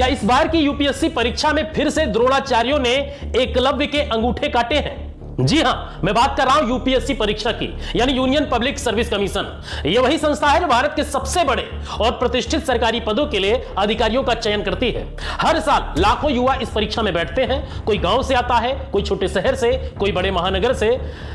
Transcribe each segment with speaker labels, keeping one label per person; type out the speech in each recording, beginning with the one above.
Speaker 1: क्या इस बार की यूपीएससी परीक्षा में फिर से द्रोणाचार्यों ने एकलव्य के अंगूठे काटे हैं? जी हां, मैं बात कर रहा हूं यूपीएससी परीक्षा की, यानी यूनियन पब्लिक सर्विस कमीशन। यह वही संस्था है जो भारत के सबसे बड़े और प्रतिष्ठित सरकारी पदों के लिए अधिकारियों का चयन करती है। हर साल लाखों युवा इस परीक्षा में बैठते हैं। कोई गांव से आता है, कोई छोटे शहर से, कोई बड़े महानगर से।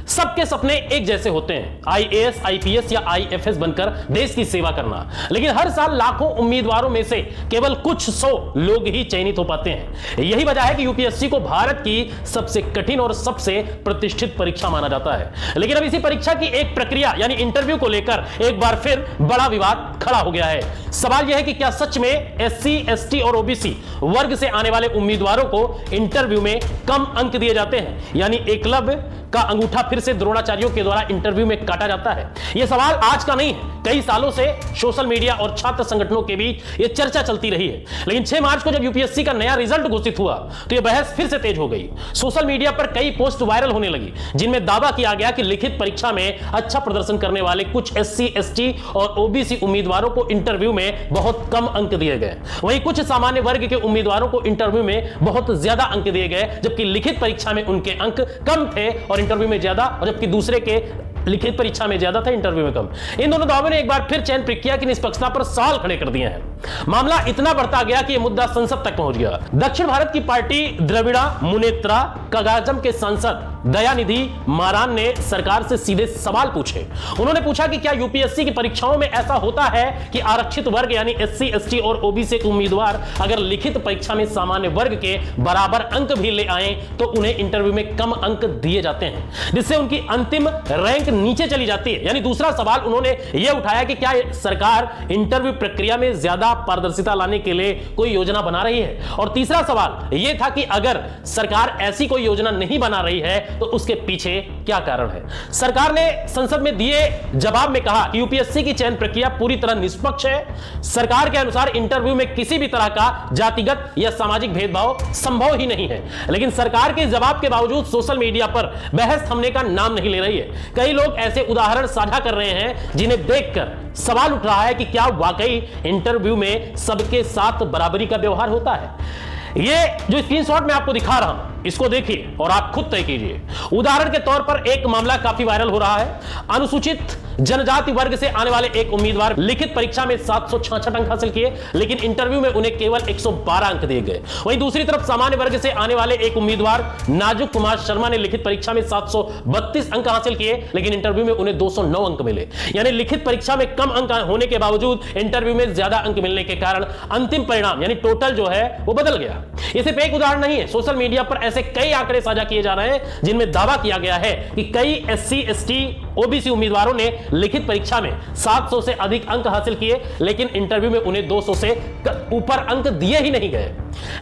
Speaker 1: सबके सपने एक जैसे होते हैं, आईएएस, आईपीएस या आईएफएस बनकर देश की सेवा करना। लेकिन हर साल लाखों उम्मीदवारों में से केवल कुछ 100 लोग ही चयनित हो पाते हैं। यही वजह है कि यूपीएससी को भारत की सबसे कठिन और सबसे प्रतिष्ठित परीक्षा माना जाता है। लेकिन अब इसी परीक्षा की एक प्रक्रिया यानी इंटरव्यू को लेकर एक बार फिर बड़ा विवाद खड़ा हो गया है। सवाल यह है कि क्या सच में एससी, एसटी और ओबीसी वर्ग से आने वाले उम्मीदवारों को इंटरव्यू में कम अंक दिए जाते हैं, यानी एकलव्य का अंगूठा फिर से द्रोणाचार्यों के द्वारा इंटरव्यू में काटा जाता है? यह सवाल आज का नहीं है, कई सालों से सोशल मीडिया और छात्र संगठनों के बीच यह चर्चा चलती रही है। लेकिन 6 मार्च को जब यूपीएससी का नया रिजल्ट घोषित हुआ तो यह बहस फिर से तेज हो गई। सोशल मीडिया पर कई पोस्ट वायरल होने लगी जिनमें दावा किया गया कि लिखित परीक्षा में अच्छा प्रदर्शन करने वाले कुछ एससी, एसटी और ओबीसी उम्मीदवारों को इंटरव्यू में बहुत कम अंक दिए गए। वहीं कुछ सामान्य वर्ग के उम्मीदवारों को इंटरव्यू में बहुत ज्यादा अंक दिए गए, जबकि लिखित परीक्षा में उनके अंक कम थे और इंटरव्यू में ज्यादा, और जबकि दूसरे के लिखित परीक्षा में ज्यादा था, इंटरव्यू में कम। इन दोनों दावों ने एक बार फिर चयन प्रक्रिया की निष्पक्षता पर सवाल खड़े कर दिए हैं। मामला इतना बढ़ता गया कि यह मुद्दा संसद तक पहुंच गया। दक्षिण भारत की पार्टी द्रविड़ा मुनेत्रा कगाजम के सांसद दयानिधि मारान ने सरकार से सीधे सवाल पूछे। उन्होंने पूछा कि क्या यूपीएससी की परीक्षाओं में ऐसा होता है कि आरक्षित वर्ग यानी एससी, एसटी और ओबीसी उम्मीदवार अगर लिखित परीक्षा में सामान्य वर्ग के बराबर अंक भी ले आए तो उन्हें इंटरव्यू में कम अंक दिए जाते हैं, जिससे उनकी अंतिम रैंक नीचे चली जाती है? यानी दूसरा सवाल उन्होंने यह उठाया कि क्या सरकार इंटरव्यू प्रक्रिया में ज्यादा पारदर्शिता लाने के लिए कोई योजना बना रही है? और तीसरा सवाल यह था कि अगर सरकार ऐसी कोई योजना नहीं बना रही है तो उसके पीछे क्या कारण है? सरकार ने संसद में दिए जवाब में कहा कि यूपीएससी की चयन प्रक्रिया पूरी तरह निष्पक्ष है। सरकार के अनुसार इंटरव्यू में किसी भी तरह का जातिगत या सामाजिक भेदभाव संभव ही नहीं है। लेकिन सरकार के जवाब के बावजूद सोशल मीडिया पर बहस थमने का नाम नहीं ले रही है। कई लोग ऐसे उदाहरण साझा कर रहे हैं जिन्हें देखकर सवाल उठ रहा है कि क्या वाकई इंटरव्यू में सबके साथ बराबरी का व्यवहार होता है? ये जो स्क्रीनशॉट मैं आपको दिखा रहा हूं, इसको देखिए और आप खुद तय कीजिए। उदाहरण के तौर पर एक मामला काफी वायरल हो रहा है। अनुसूचित जनजाति वर्ग से आने वाले एक उम्मीदवार लिखित परीक्षा में 766 अंक हासिल किए, लेकिन इंटरव्यू में उन्हें केवल 112 अंक दिए गए। वहीं दूसरी तरफ सामान्य वर्ग से आने वाले एक उम्मीदवार नाजुक कुमार शर्मा ने लिखित परीक्षा में 732 अंक हासिल किए, लेकिन इंटरव्यू में उन्हें 209 अंक मिले। यानी लिखित परीक्षा में कम अंक होने के बावजूद इंटरव्यू में ज्यादा अंक मिलने के कारण अंतिम परिणाम यानी टोटल जो है वो बदल गया। ये सिर्फ एक उदाहरण नहीं है, सोशल मीडिया पर ऐसे कई आंकड़े साझा किए जा रहे हैं जिनमें दावा किया गया है कि कई एससी, एसटी, ओबीसी उम्मीदवारों ने लिखित परीक्षा में 700 से अधिक अंक हासिल किए, लेकिन इंटरव्यू में उन्हें 200 से ऊपर अंक दिए ही नहीं गए।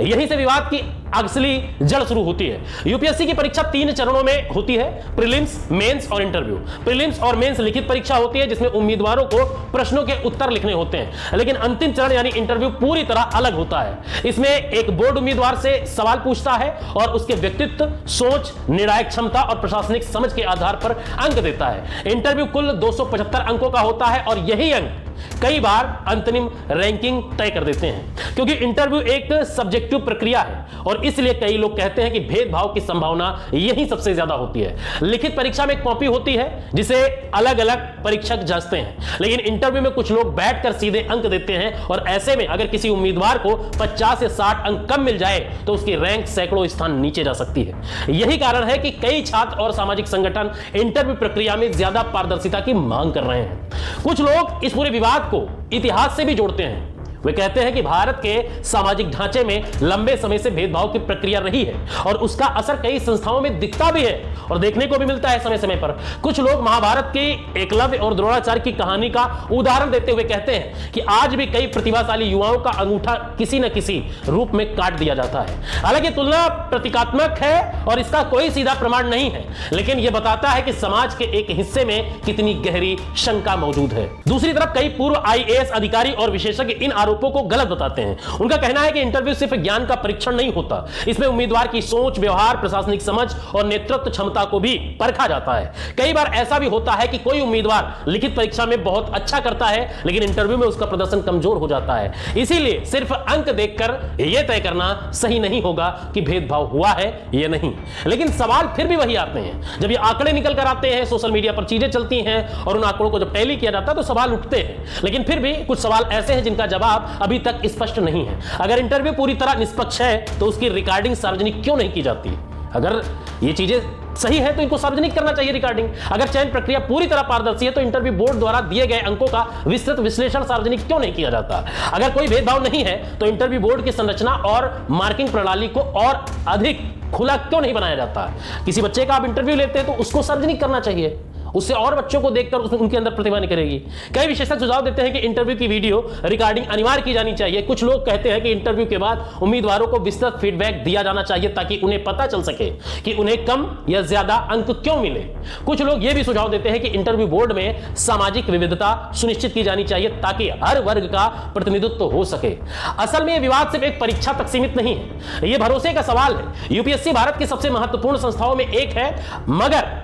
Speaker 1: यहीं से विवाद की असली जड़ शुरू होती है। यूपीएससी की परीक्षा 3 चरणों में होती है, प्रीलिम्स, मेंस और इंटरव्यू। प्रीलिम्स और मेंस लिखित परीक्षा होती है जिसमें उम्मीदवारों को प्रश्नों के उत्तर लिखने होते हैं, लेकिन अंतिम चरण यानी इंटरव्यू पूरी तरह अलग होता है। इसमें एक बोर्ड उम्मीदवार से सवाल पूछता है और उसके व्यक्तित्व, सोच, निर्णायक क्षमता और प्रशासनिक समझ के आधार पर अंक देता है। इंटरव्यू कुल 275 अंकों का होता है और यही अंक कई बार अंतरिम रैंकिंग तय कर देते हैं। क्योंकि इंटरव्यू एक सब्जेक्टिव प्रक्रिया है और इसलिए कई लोग कहते हैं कि भेदभाव की संभावना यही सबसे ज्यादा होती है। लिखित परीक्षा में एक कॉपी होती है जिसे अलग अलग परीक्षक जांचते हैं, लेकिन इंटरव्यू में कुछ लोग बैठकर सीधे अंक देते हैं और ऐसे में अगर किसी उम्मीदवार को 50 से 60 अंक कम मिल जाए तो उसकी रैंक सैकड़ों स्थान नीचे जा सकती है। यही कारण है कि कई छात्र और सामाजिक संगठन इंटरव्यू प्रक्रिया में ज्यादा पारदर्शिता की मांग कर रहे हैं। कुछ लोग इस पूरे विवाद को इतिहास से भी जोड़ते हैं। वे कहते हैं कि भारत के सामाजिक ढांचे में लंबे समय से भेदभाव की प्रक्रिया रही है और उसका असर कई संस्थाओं में दिखता भी है और देखने को भी मिलता है समय समय पर। कुछ लोग महाभारत की एकलव्य और द्रोणाचार्य की कहानी का उदाहरण देते हुए कहते हैं कि आज भी कई प्रतिभाशाली युवाओं का अंगूठा किसी न किसी रूप में काट दिया जाता है। हालांकि तुलना प्रतीकात्मक है और इसका कोई सीधा प्रमाण नहीं है, लेकिन यह बताता है कि समाज के एक हिस्से में कितनी गहरी शंका मौजूद है। दूसरी तरफ कई पूर्व आईएएस अधिकारी और विशेषज्ञ इन आरोपों को गलत बताते हैं। उनका कहना है कि इंटरव्यू सिर्फ ज्ञान का परीक्षण नहीं होता, इसमें उम्मीदवार की सोच, व्यवहार, प्रशासनिक समझ और नेतृत्व क्षमता को भी परखा जाता है। कई बार ऐसा भी होता है कि कोई उम्मीदवार लिखित परीक्षा में बहुत अच्छा करता है, लेकिन इंटरव्यू में उसका प्रदर्शन कमजोर हो जाता है। इसीलिए सिर्फ अंक देखकर यह तय करना सही नहीं होगा कि भेदभाव हुआ है या नहीं। लेकिन सवाल फिर भी वही आते हैं। जब ये आंकड़े निकल कर आते हैं, सोशल मीडिया पर चीजें चलती हैं और उन आंकड़ों को जब टैली किया जाता है तो सवाल उठते हैं। लेकिन फिर भी कुछ सवाल ऐसे हैं जिनका जवाब अभी तक स्पष्ट नहीं है। अगर इंटरव्यू पूरी तरह निष्पक्ष है तो उसकी रिकॉर्डिंग सार्वजनिक क्यों नहीं की जाती? अगर ये चीजें सही है तो इनको सार्वजनिक करना चाहिए रिकॉर्डिंग। अगर चयन प्रक्रिया पूरी तरह पारदर्शी है तो इंटरव्यू बोर्ड द्वारा दिए गए अंकों का विस्तृत विश्लेषण सार्वजनिक क्यों नहीं किया जाता? अगर कोई भेदभाव नहीं है तो इंटरव्यू बोर्ड की संरचना और मार्किंग प्रणाली को और अधिक खुला क्यों नहीं बनाया जाता? किसी बच्चे का आप इंटरव्यू लेते हैं तो उसको सार्वजनिक करना चाहिए, उससे और बच्चों को देखकर उनके अंदर प्रतिभा निकलेगी। कई विशेषज्ञ सुझाव देते हैं कि इंटरव्यू की वीडियो रिकॉर्डिंग अनिवार्य की जानी चाहिए। कुछ लोग कहते हैं कि इंटरव्यू के बाद उम्मीदवारों को विस्तृत फीडबैक दिया जाना चाहिए ताकि उन्हें पता चल सके कि उन्हें कम या ज्यादा अंक क्यों मिले। कुछ लोग यह भी सुझाव देते हैं कि इंटरव्यू बोर्ड में सामाजिक विविधता सुनिश्चित की जानी चाहिए ताकि हर वर्ग का प्रतिनिधित्व हो सके। असल में यह विवाद सिर्फ एक परीक्षा तक सीमित नहीं है, यह भरोसे का सवाल है। यूपीएससी भारत की सबसे महत्वपूर्ण संस्थाओं में एक है, मगर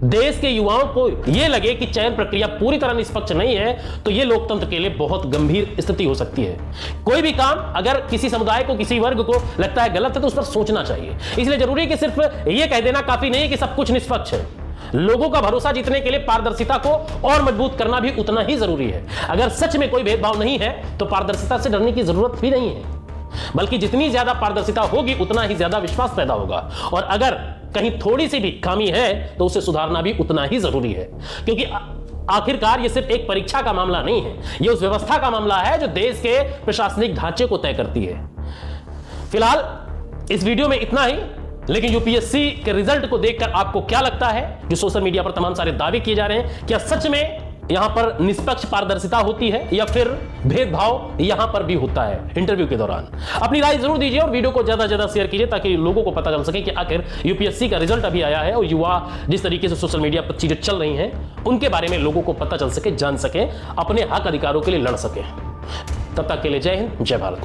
Speaker 1: देश के युवाओं को यह लगे कि चयन प्रक्रिया पूरी तरह निष्पक्ष नहीं है तो यह लोकतंत्र के लिए बहुत गंभीर स्थिति हो सकती है। कोई भी काम अगर किसी समुदाय को, किसी वर्ग को लगता है गलत है तो उस पर सोचना चाहिए। इसलिए जरूरी है कि सिर्फ यह कह देना काफी नहीं है कि सब कुछ निष्पक्ष है। लोगों का भरोसा जीतने के लिए पारदर्शिता को और मजबूत करना भी उतना ही जरूरी है। अगर सच में कोई भेदभाव नहीं है तो पारदर्शिता से डरने की जरूरत भी नहीं है, बल्कि जितनी ज्यादा पारदर्शिता होगी उतना ही ज्यादा विश्वास पैदा होगा। और अगर कहीं थोड़ी सी भी खामी है तो उसे सुधारना भी उतना ही जरूरी है, क्योंकि आखिरकार यह सिर्फ एक परीक्षा का मामला नहीं है, यह उस व्यवस्था का मामला है जो देश के प्रशासनिक ढांचे को तय करती है। फिलहाल इस वीडियो में इतना ही, लेकिन यूपीएससी के रिजल्ट को देखकर आपको क्या लगता है? जो सोशल मीडिया पर तमाम सारे दावे किए जा रहे हैं, क्या सच में यहां पर निष्पक्ष पारदर्शिता होती है या फिर भेदभाव यहां पर भी होता है इंटरव्यू के दौरान? अपनी राय जरूर दीजिए और वीडियो को ज्यादा से ज्यादा शेयर कीजिए ताकि लोगों को पता चल सके कि आखिर यूपीएससी का रिजल्ट अभी आया है और युवा जिस तरीके से सोशल मीडिया पर चीजें चल रही हैं उनके बारे में लोगों को पता चल सके, जान सके, अपने हक अधिकारों के लिए लड़ सके। तब तक के लिए जय हिंद, जय भारत।